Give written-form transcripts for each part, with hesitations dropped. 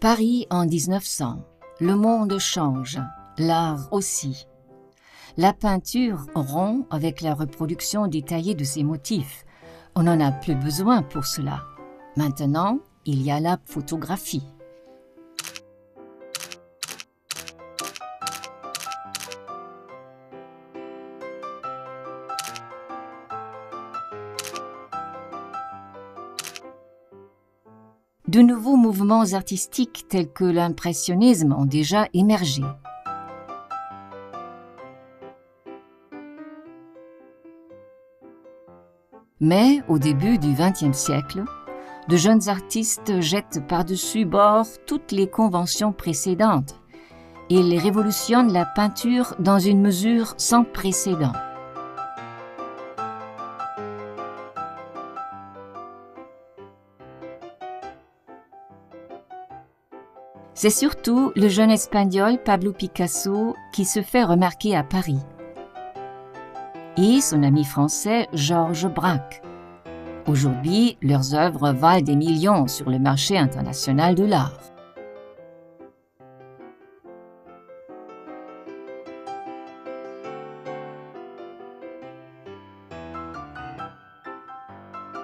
Paris en 1900. Le monde change, l'art aussi. La peinture rompt avec la reproduction détaillée de ses motifs. On n'en a plus besoin pour cela. Maintenant, il y a la photographie. De nouveaux mouvements artistiques tels que l'impressionnisme ont déjà émergé. Mais au début du XXe siècle, de jeunes artistes jettent par-dessus bord toutes les conventions précédentes. Ils révolutionnent la peinture dans une mesure sans précédent. C'est surtout le jeune espagnol Pablo Picasso qui se fait remarquer à Paris. Et son ami français Georges Braque. Aujourd'hui, leurs œuvres valent des millions sur le marché international de l'art.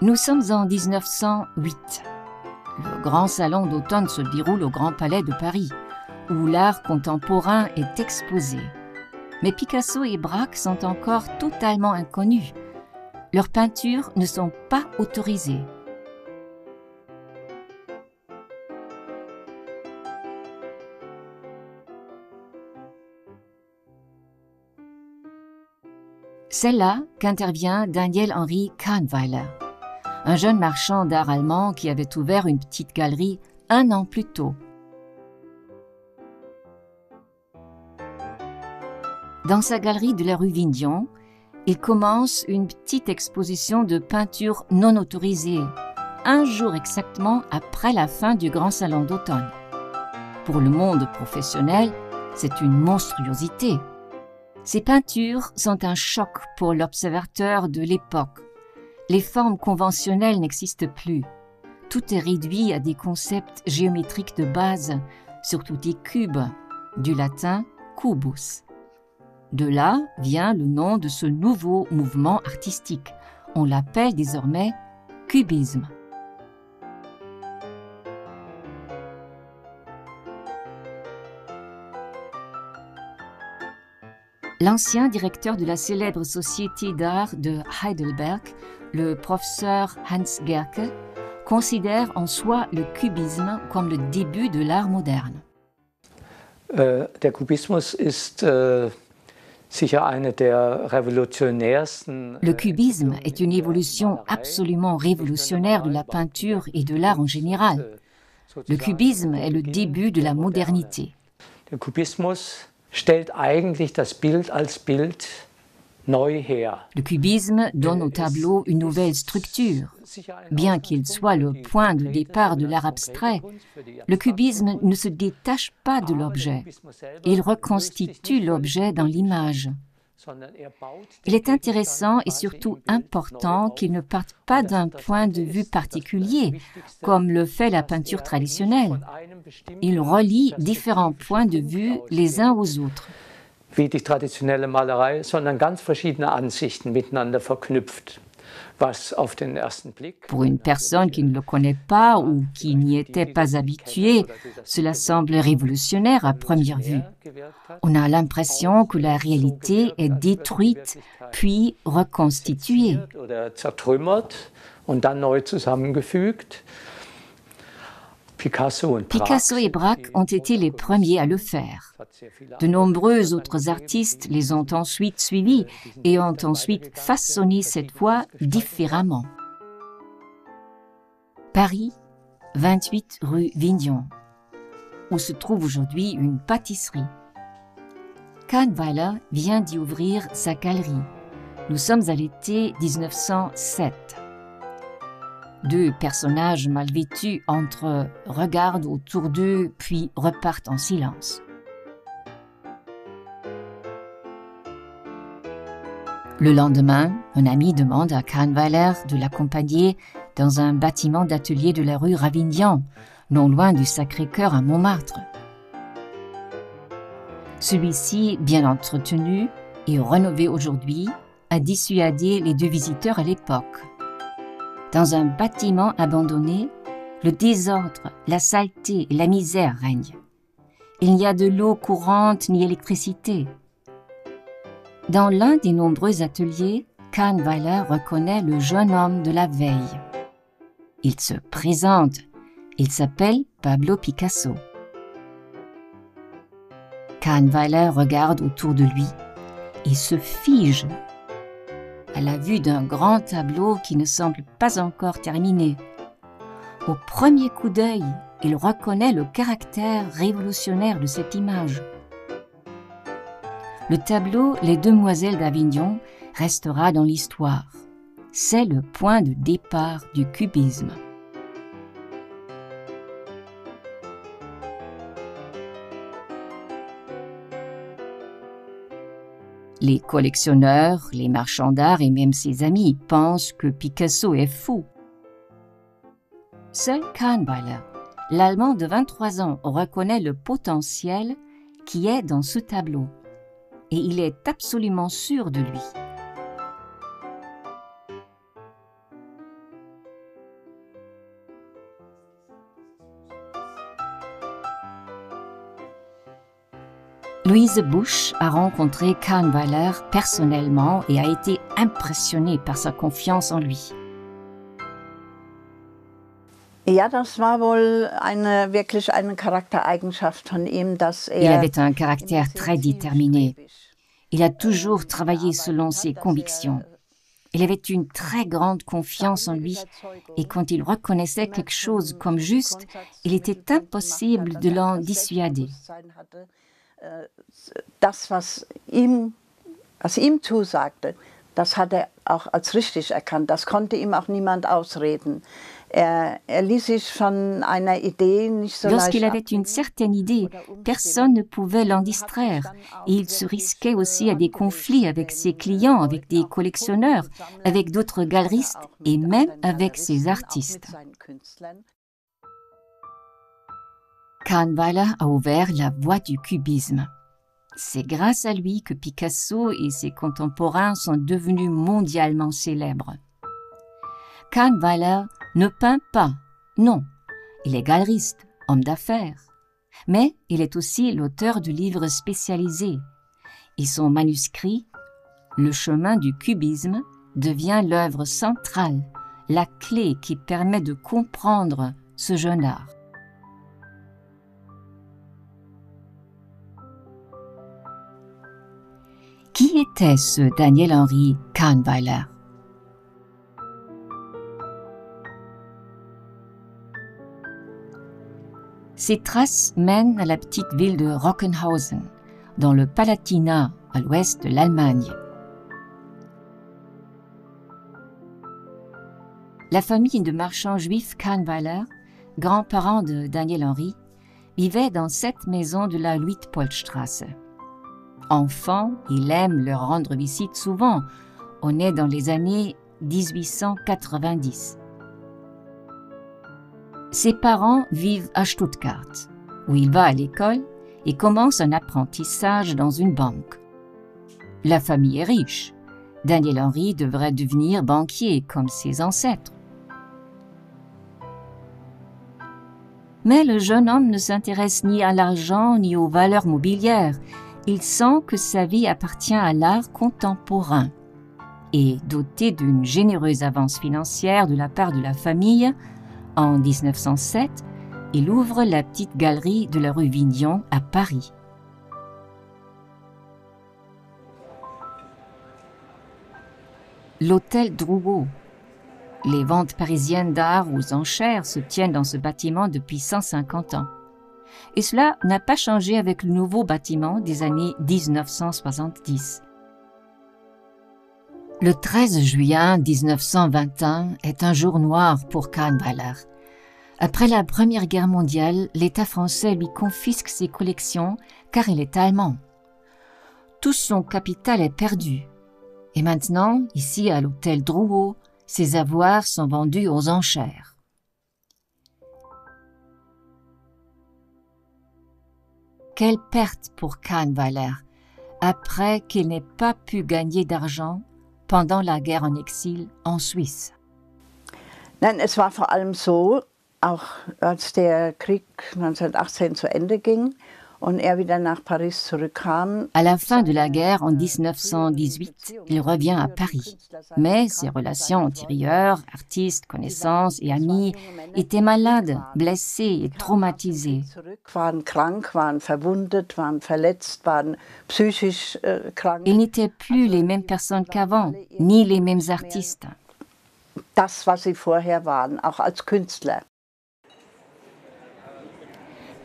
Nous sommes en 1908. Le grand salon d'automne se déroule au Grand Palais de Paris, où l'art contemporain est exposé. Mais Picasso et Braque sont encore totalement inconnus. Leurs peintures ne sont pas autorisées. C'est là qu'intervient Daniel-Henri Kahnweiler, un jeune marchand d'art allemand qui avait ouvert une petite galerie 1 an plus tôt. Dans sa galerie de la rue Vignon, il commence une petite exposition de peintures non autorisées, 1 jour exactement après la fin du Grand Salon d'automne. Pour le monde professionnel, c'est une monstruosité. Ces peintures sont un choc pour l'observateur de l'époque. Les formes conventionnelles n'existent plus. Tout est réduit à des concepts géométriques de base, surtout des cubes, du latin cubus. De là vient le nom de ce nouveau mouvement artistique. On l'appelle désormais cubisme. L'ancien directeur de la célèbre Société d'art de Heidelberg, le professeur Hans Gerke, considère en soi le cubisme comme le début de l'art moderne. Der Kubismus ist sicher eine der revolutionärsten. Le cubisme est une évolution absolument révolutionnaire de la peinture et de l'art en général. Le cubisme est le début de la modernité. Der Kubismus stellt eigentlich das Bild als Bild neu her. Le cubisme donne au tableau une nouvelle structure. Bien qu'il soit le point de départ de l'art abstrait, le cubisme ne se détache pas de l'objet. Il reconstitue l'objet dans l'image. Il est intéressant et surtout important qu'il ne parte pas d'un point de vue particulier, comme le fait la peinture traditionnelle. Il relie différents points de vue les uns aux autres. Wie die traditionelle Malerei, sondern ganz verschiedene Ansichten miteinander verknüpft. Was auf den ersten Blick. Pour une personne qui ne le connaît pas ou qui n'y était pas habituée, cela semble révolutionnaire à première vue. On a l'impression que la réalité est détruite puis reconstituée. Oder zertrümmert und dann neu zusammengefügt. Picasso et Braque ont été les premiers à le faire. De nombreux autres artistes les ont ensuite suivis et ont ensuite façonné cette voie différemment. Paris, 28 rue Vignon, où se trouve aujourd'hui une pâtisserie. Kahnweiler vient d'y ouvrir sa galerie. Nous sommes à l'été 1907. 2 personnages mal vêtus entrent, regardent autour d'eux, puis repartent en silence. Le lendemain, un ami demande à Kahnweiler de l'accompagner dans un bâtiment d'atelier de la rue Ravignan, non loin du Sacré-Cœur à Montmartre. Celui-ci, bien entretenu et rénové aujourd'hui, a dissuadé les deux visiteurs à l'époque. Dans un bâtiment abandonné, le désordre, la saleté et la misère règnent. Il n'y a de l'eau courante ni électricité. Dans l'un des nombreux ateliers, Kahnweiler reconnaît le jeune homme de la veille. Il se présente. Il s'appelle Pablo Picasso. Kahnweiler regarde autour de lui et se fige à la vue d'un grand tableau qui ne semble pas encore terminé. Au premier coup d'œil, il reconnaît le caractère révolutionnaire de cette image. Le tableau Les Demoiselles d'Avignon restera dans l'histoire. C'est le point de départ du cubisme. Les collectionneurs, les marchands d'art et même ses amis pensent que Picasso est fou. Seul Kahnweiler, l'Allemand de 23 ans, reconnaît le potentiel qui est dans ce tableau. Et il est absolument sûr de lui. Louise Busch a rencontré Kahnweiler personnellement et a été impressionnée par sa confiance en lui. Ja, das war wohl wirklich eine Charaktereigenschaft von ihm, dass Il avait un caractère très déterminé. Il a toujours travaillé selon ses convictions. Il avait une très grande confiance en lui et quand il reconnaissait quelque chose comme juste, il était impossible de l'en dissuader. Das, was ihm zusagte, das hat auch als richtig erkannt. Das konnte ihm auch niemand ausreden. Ließ sich von einer Idee nicht so leicht. Lorsqu'il avait une certaine idée, personne ne pouvait l'en distraire. Et il se risquait aussi à des conflits avec ses clients, avec des collectionneurs, avec d'autres galeristes et même avec ses artistes. Kahnweiler a ouvert la voie du cubisme. C'est grâce à lui que Picasso et ses contemporains sont devenus mondialement célèbres. Kahnweiler ne peint pas, non, il est galeriste, homme d'affaires. Mais il est aussi l'auteur de livres spécialisés. Et son manuscrit, Le chemin du cubisme, devient l'œuvre centrale, la clé qui permet de comprendre ce jeune art. Qui était ce Daniel-Henri Kahnweiler? Ses traces mènent à la petite ville de Rockenhausen, dans le Palatinat, à l'ouest de l'Allemagne. La famille de marchands juifs Kahnweiler, grands-parents de Daniel-Henri, vivait dans cette maison de la Luitpoldstraße. Enfant, il aime leur rendre visite souvent. On est dans les années 1890. Ses parents vivent à Stuttgart, où il va à l'école et commence un apprentissage dans une banque. La famille est riche. Daniel-Henri devrait devenir banquier comme ses ancêtres. Mais le jeune homme ne s'intéresse ni à l'argent ni aux valeurs mobilières. Il sent que sa vie appartient à l'art contemporain. Et doté d'une généreuse avance financière de la part de la famille, en 1907, il ouvre la petite galerie de la rue Vignon à Paris. L'hôtel Drouot. Les ventes parisiennes d'art aux enchères se tiennent dans ce bâtiment depuis 150 ans. Et cela n'a pas changé avec le nouveau bâtiment des années 1970. Le 13 juin 1921 est un jour noir pour Kahnweiler. Après la Première Guerre mondiale, l'État français lui confisque ses collections car il est allemand. Tout son capital est perdu. Et maintenant, ici à l'hôtel Drouot, ses avoirs sont vendus aux enchères. Quelle perte pour Kahnweiler, après qu'il n'ait pas pu gagner d'argent pendant la guerre en exil en Suisse. Nein, es war vor allem so, auch als der Krieg 1918 zu Ende ging und er wieder nach Paris zurückkam. À la fin de la guerre en 1918, il revient à Paris. Mais ses relations antérieures, artistes, connaissances et amis, étaient malades, blessés et traumatisés. Waren krank, waren verwundet, waren verletzt, waren psychisch krank. Ils n'étaient plus les mêmes personnes qu'avant, ni les mêmes artistes. Das, was sie vorher waren, auch als Künstler.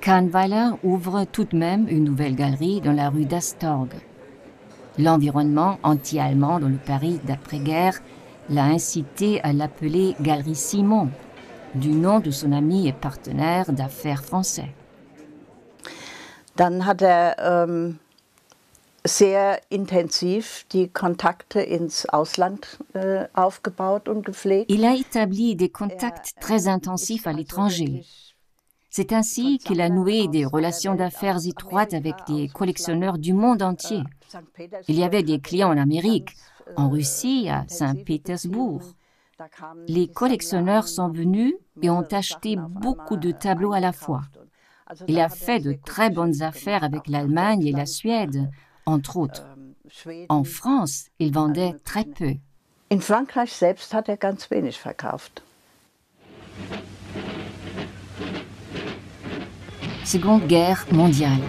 Kahnweiler ouvre tout de même une nouvelle galerie dans la rue d'Astorg. L'environnement anti-allemand dans le Paris d'après-guerre l'a incité à l'appeler Galerie Simon, du nom de son ami et partenaire d'affaires français. Dann hat sehr intensiv die Kontakte ins Ausland aufgebaut und gepflegt. Il a établi des contacts très intensifs à l'étranger. C'est ainsi qu'il a noué des relations d'affaires étroites avec des collectionneurs du monde entier. Il y avait des clients en Amérique, en Russie, à Saint-Pétersbourg. Les collectionneurs sont venus et ont acheté beaucoup de tableaux à la fois. Il a fait de très bonnes affaires avec l'Allemagne et la Suède, entre autres. En France, il vendait très peu. In Frankreich selbst hat ganz wenig verkauft. Seconde Guerre mondiale.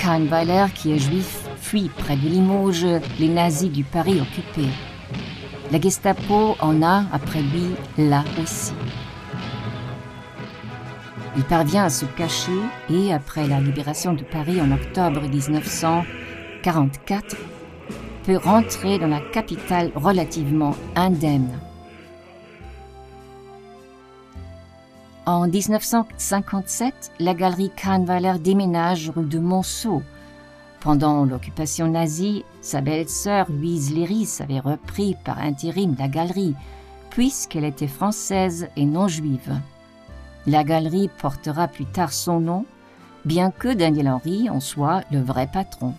Kahnweiler, qui est juif, fuit près de Limoges les nazis du Paris occupé. La Gestapo en a, après lui, là aussi. Il parvient à se cacher et, après la libération de Paris en octobre 1944, peut rentrer dans la capitale relativement indemne. En 1957, la galerie Kahnweiler déménage rue de Monceau. Pendant l'occupation nazie, sa belle-sœur Louise Léris avait repris par intérim la galerie, puisqu'elle était française et non juive. La galerie portera plus tard son nom, bien que Daniel Henry en soit le vrai patron.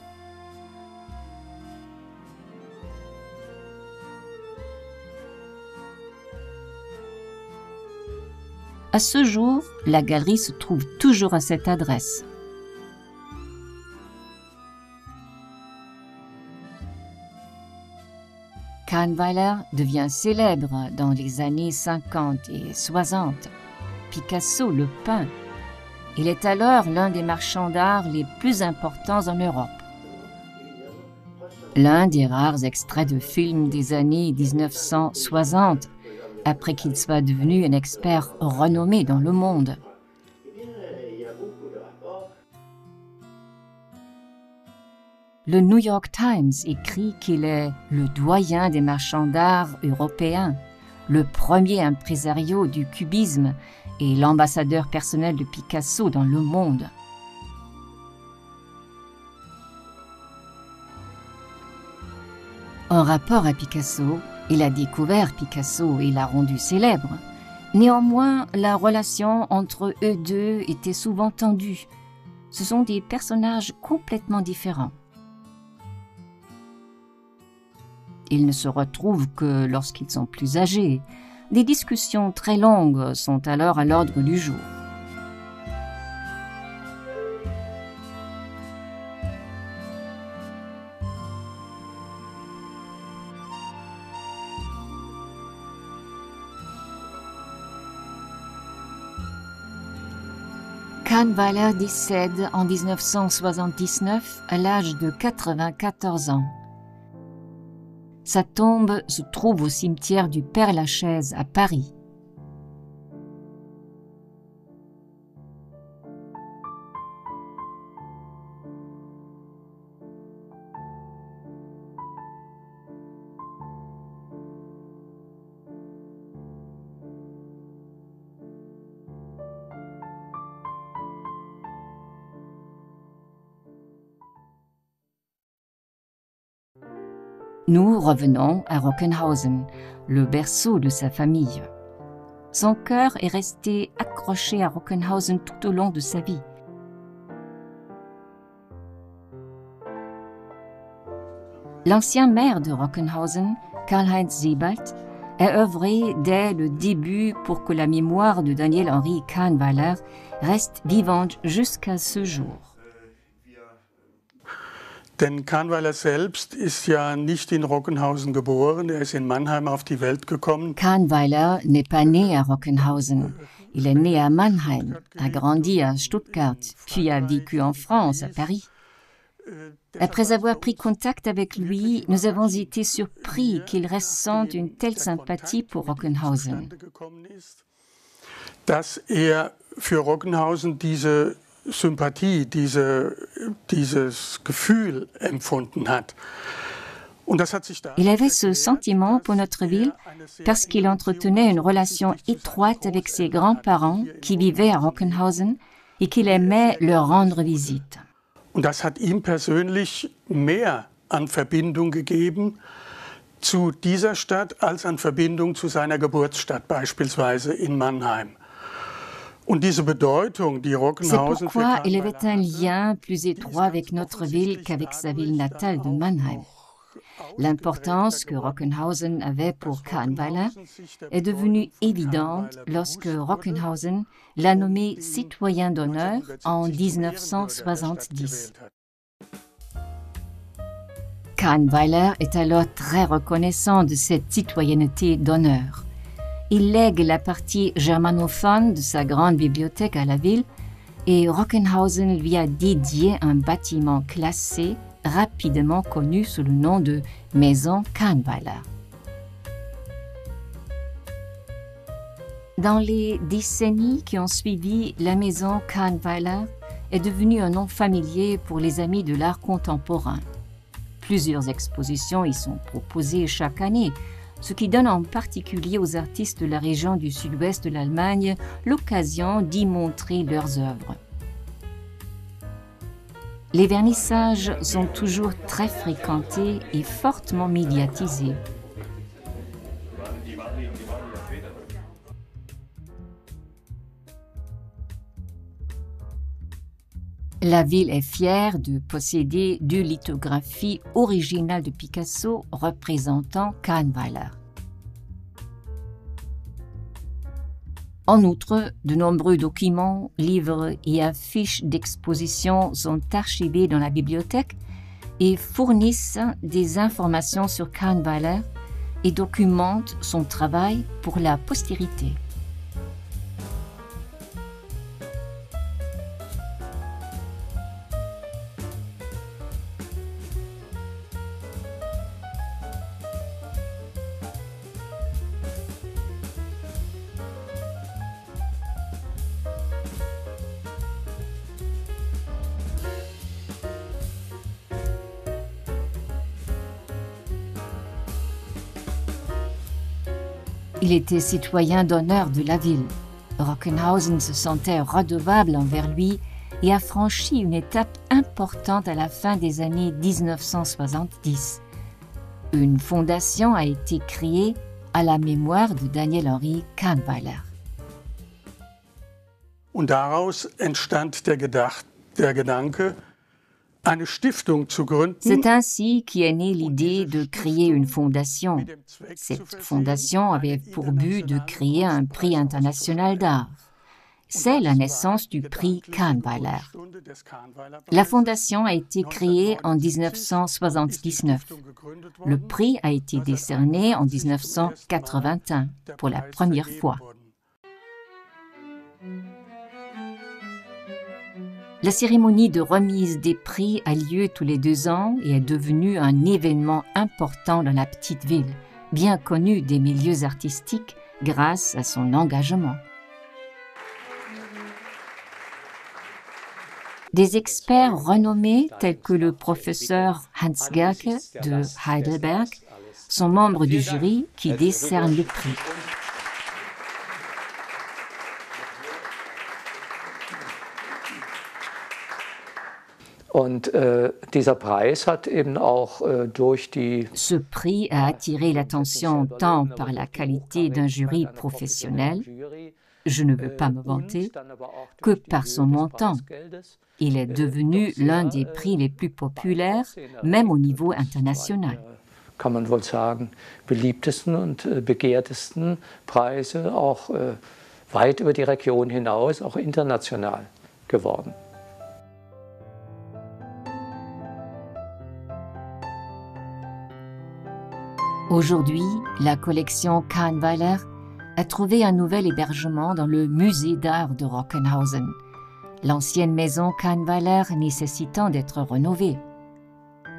À ce jour, la galerie se trouve toujours à cette adresse. Kahnweiler devient célèbre dans les années 50 et 60. Picasso le peint. Il est alors l'un des marchands d'art les plus importants en Europe. L'un des rares extraits de films des années 1960, après qu'il soit devenu un expert renommé dans le monde. Le New York Times écrit qu'il est le doyen des marchands d'art européens, le premier impresario du cubisme et l'ambassadeur personnel de Picasso dans le monde. En rapport à Picasso, il a découvert Picasso et l'a rendu célèbre. Néanmoins, la relation entre eux deux était souvent tendue. Ce sont des personnages complètement différents. Ils ne se retrouvent que lorsqu'ils sont plus âgés. Des discussions très longues sont alors à l'ordre du jour. Kahnweiler décède en 1979 à l'âge de 94 ans. Sa tombe se trouve au cimetière du Père-Lachaise à Paris. Nous revenons à Rockenhausen, le berceau de sa famille. Son cœur est resté accroché à Rockenhausen tout au long de sa vie. L'ancien maire de Rockenhausen, Karl-Heinz Sebald, a œuvré dès le début pour que la mémoire de Daniel-Henri Kahnweiler reste vivante jusqu'à ce jour. Denn Kahnweiler selbst ist ja nicht in Rockenhausen geboren, er ist in Mannheim auf die Welt gekommen. Kahnweiler n'est pas né à Rockenhausen. Il est né à Mannheim, a grandi à Stuttgart, puis a vécu en France, à Paris. Après avoir pris contact avec lui, nous avons été surpris qu'il ressente une telle sympathie pour Rockenhausen. Dass für Rockenhausen diese Sympathie, dieses Gefühl empfunden hat. Il avait ce sentiment pour notre ville parce qu'il entretenait une relation étroite avec ses grands-parents qui vivaient à Rockenhausen et qu'il aimait leur rendre visite. Und das hat ihm persönlich mehr an Verbindung gegeben zu dieser Stadt als an Verbindung zu seiner Geburtsstadt, beispielsweise in Mannheim. Und diese Bedeutung, die Rockenhausen C'est pourquoi il avait un lien plus étroit avec notre ville qu'avec sa ville natale de Mannheim. L'importance que Rockenhausen avait pour Kahnweiler est devenue évidente lorsque Rockenhausen l'a nommé citoyen d'honneur en 1970. Kahnweiler est alors très reconnaissant de cette citoyenneté d'honneur. Il lègue la partie germanophone de sa grande bibliothèque à la ville et Rockenhausen lui a dédié un bâtiment classé rapidement connu sous le nom de Maison Kahnweiler. Dans les décennies qui ont suivi, la Maison Kahnweiler est devenue un nom familier pour les amis de l'art contemporain. Plusieurs expositions y sont proposées chaque année, ce qui donne en particulier aux artistes de la région du sud-ouest de l'Allemagne l'occasion d'y montrer leurs œuvres. Les vernissages sont toujours très fréquentés et fortement médiatisés. La ville est fière de posséder deux lithographies originales de Picasso représentant Kahnweiler. En outre, de nombreux documents, livres et affiches d'exposition sont archivés dans la bibliothèque et fournissent des informations sur Kahnweiler et documentent son travail pour la postérité. Il était citoyen d'honneur de la ville. Rockenhausen se sentait redevable envers lui et a franchi une étape importante à la fin des années 1970. Une fondation a été créée à la mémoire de Daniel-Henri Kahnweiler. Und daraus entstand der Gedanke, eine Stiftung zu gründen. C'est ainsi qu'est née l'idée de créer une fondation. Cette fondation avait pour but de créer un prix international d'art. C'est la naissance du prix Kahnweiler. La fondation a été créée en 1979. Le prix a été décerné en 1981 pour la première fois. La cérémonie de remise des prix a lieu tous les 2 ans et est devenue un événement important dans la petite ville, bien connue des milieux artistiques grâce à son engagement. Des experts renommés tels que le professeur Hans Gerke de Heidelberg sont membres du jury qui décerne le prix. Und dieser Preis hat eben auch durch die... Ce prix a attiré l'attention tant par la qualité d'un jury professionnel, je ne veux pas me vanter, que par son montant. Il est devenu l'un des prix les plus populaires, même au niveau international. Kann man wohl sagen, beliebtesten und begehrtesten Preise, auch weit über die Region hinaus, auch international geworden. Aujourd'hui, la collection Kahnweiler a trouvé un nouvel hébergement dans le musée d'art de Rockenhausen, l'ancienne maison Kahnweiler nécessitant d'être rénovée.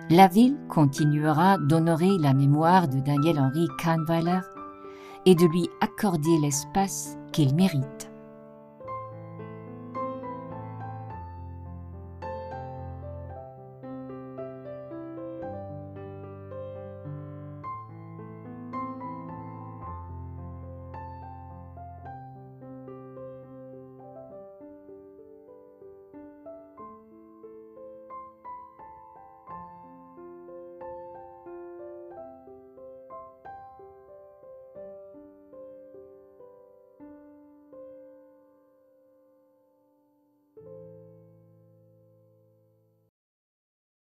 La ville continuera d'honorer la mémoire de Daniel-Henri Kahnweiler et de lui accorder l'espace qu'il mérite.